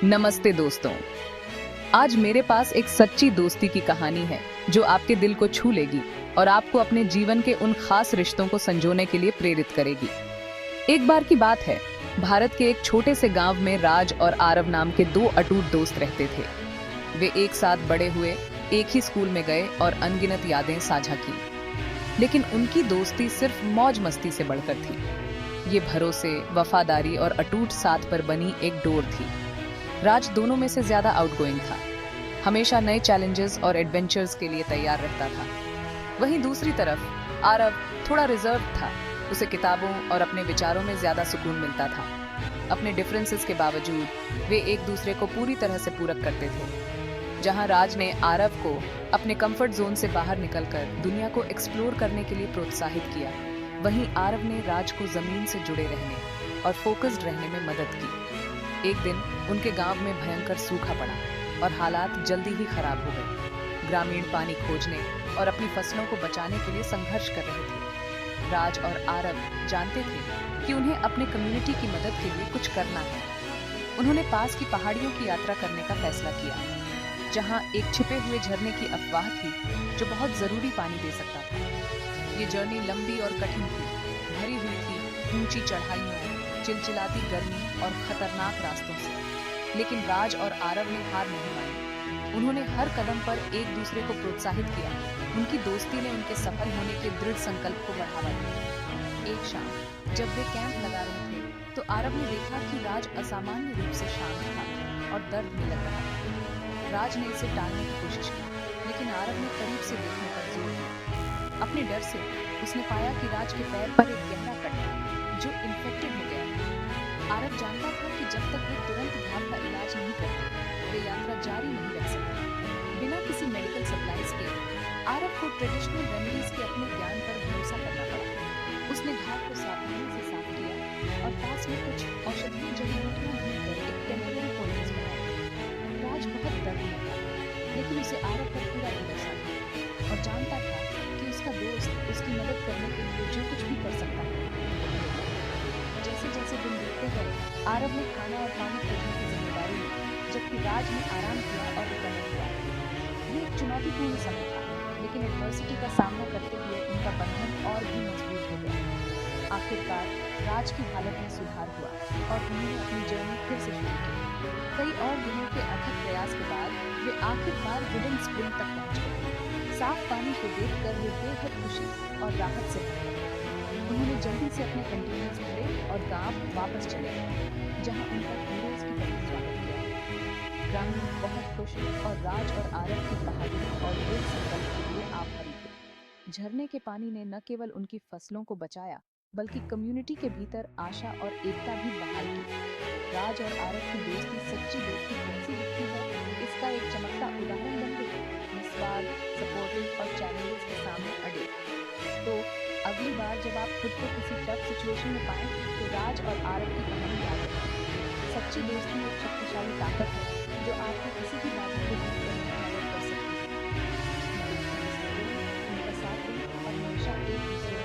नमस्ते दोस्तों। आज मेरे पास एक सच्ची दोस्ती की कहानी है जो आपके दिल को छू लेगी और आपको अपने जीवन के उन खास रिश्तों को संजोने के लिए प्रेरित करेगी। एक बार की बात है, भारत के एक छोटे से गांव में राज और आरव नाम के दो अटूट दोस्त रहते थे। वे एक साथ बड़े हुए, एक ही स्कूल में गए और अनगिनत यादें साझा की। लेकिन उनकी दोस्ती सिर्फ मौज मस्ती से बढ़कर थी। ये भरोसे, वफादारी और अटूट साथ पर बनी एक डोर थी। राज दोनों में से ज्यादा आउटगोइंग था, हमेशा नए चैलेंजेस और एडवेंचर्स के लिए तैयार रहता था। वहीं दूसरी तरफ आरव थोड़ा रिजर्व था। उसे किताबों और अपने विचारों में ज्यादा सुकून मिलता था। अपने डिफरेंसेस के बावजूद वे एक दूसरे को पूरी तरह से पूरक करते थे। जहां राज ने आरव को अपने कंफर्ट जोन से बाहर निकलकर दुनिया को एक्सप्लोर करने के लिए प्रोत्साहित किया, वहीं आरव ने राज को जमीन से जुड़े रहने और फोकस्ड रहने में मदद की। एक दिन उनके गांव में भयंकर सूखा पड़ा और हालात जल्दी ही खराब हो गए। ग्रामीण पानी खोजने और अपनी फसलों को बचाने के लिए संघर्ष कर रहे थे। राज और आरव जानते थे कि उन्हें अपने कम्युनिटी की मदद के लिए कुछ करना है। उन्होंने पास की पहाड़ियों की यात्रा करने का फैसला किया, जहां एक छिपे हुए झरने की अफवाह थी जो बहुत जरूरी पानी दे सकता था। ये जर्नी लंबी और कठिन थी, भरी हुई थी ऊंची चढ़ाइयों, चिलचिलाती गर्मी और खतरनाक रास्तों से। लेकिन राज और आरव ने हार नहीं मानी। उन्होंने हर कदम पर एक दूसरे को प्रोत्साहित किया। उनकी दोस्ती ने उनके सफल होने के दृढ़ संकल्प को बढ़ावा दिया। एक शाम जब वे कैंप लगा रहे थे तो आरव ने देखा कि राज असामान्य रूप से शांत था और दर्द में लग रहा था। राज ने इसे टालने की कोशिश की, लेकिन आरव ने करीब से देखने पर जोर दिया। अपने डर से उसने पाया कि राज के पैर पर एक गहरा कट था जो इन्फेक्टेड हो गया था। आरव जानता था कि जब तक वे तुरंत घाव का इलाज नहीं करते, वे यात्रा जारी नहीं रख सकते। बिना किसी मेडिकल सप्लाईज के आरव को ट्रेडिशनल रेमेडीज के अपने ज्ञान पर भरोसा करना पड़ा। उसने घाव को सावधानी से साफ किया और पास में कुछ औषधीय जड़ी बूटियां ढूंढकर एक टेम्परेरी पोल्टिस बनाया। राज बहुत डरने लगा, लेकिन उसे आरव पर पूरा भरोसा था और जानता था कि उसका दोस्त उसकी मदद करने के लिए जो कुछ भी कर सकता है। जैसे जैसे दिन बीतते गए, आरव ने खाना और पानी खोजने की जिम्मेदारी ली, जबकि राज ने आराम किया और रिकवर हुआ। ये एक चुनौतीपूर्ण समय था, लेकिन एडवर्सिटी का सामना करते हुए उनका बंधन और भी मजबूत हो गया। आखिरकार राज की हालत में सुधार हुआ और उन्होंने अपनी जर्नी फिर से शुरू की। कई और दिनों के अथक प्रयास के बाद वे आखिरकार वुडन स्प्रिंग तक पहुंच गए। साफ पानी को देखकर वे बेहद खुशी और राहत से भर गए। उन्होंने जल्दी से अपने कंटेनर्स भरे और गांव वापस चले गए, जहां उनका हीरोज की तरह स्वागत किया। ग्रामीण बहुत खुश और राज और आरव की बहादुरी और दृढ़ संकल्प के लिए आभारी थे। झरने के पानी ने न केवल उनकी फसलों को बचाया, बल्कि कम्युनिटी के भीतर आशा और एकता भी बहाल की। राज और आरव की दोस्ती सच्ची दोस्ती कैसी दिखती है, इसका एक चमकता उदाहरण बन गई। निस्वार्थ, सपोर्टिव और चैलेंजेस के सामने अड़े। तो अगली बार जब आप खुद को किसी टफ सिचुएशन में पाएं, तो राज और आरव की कहानी याद रखें। सच्ची दोस्ती एक शक्तिशाली ताकत है जो आपको किसी भी बात को दूर करने में मदद कर सकती है। उनका साथ दें और हमेशा एक दूसरे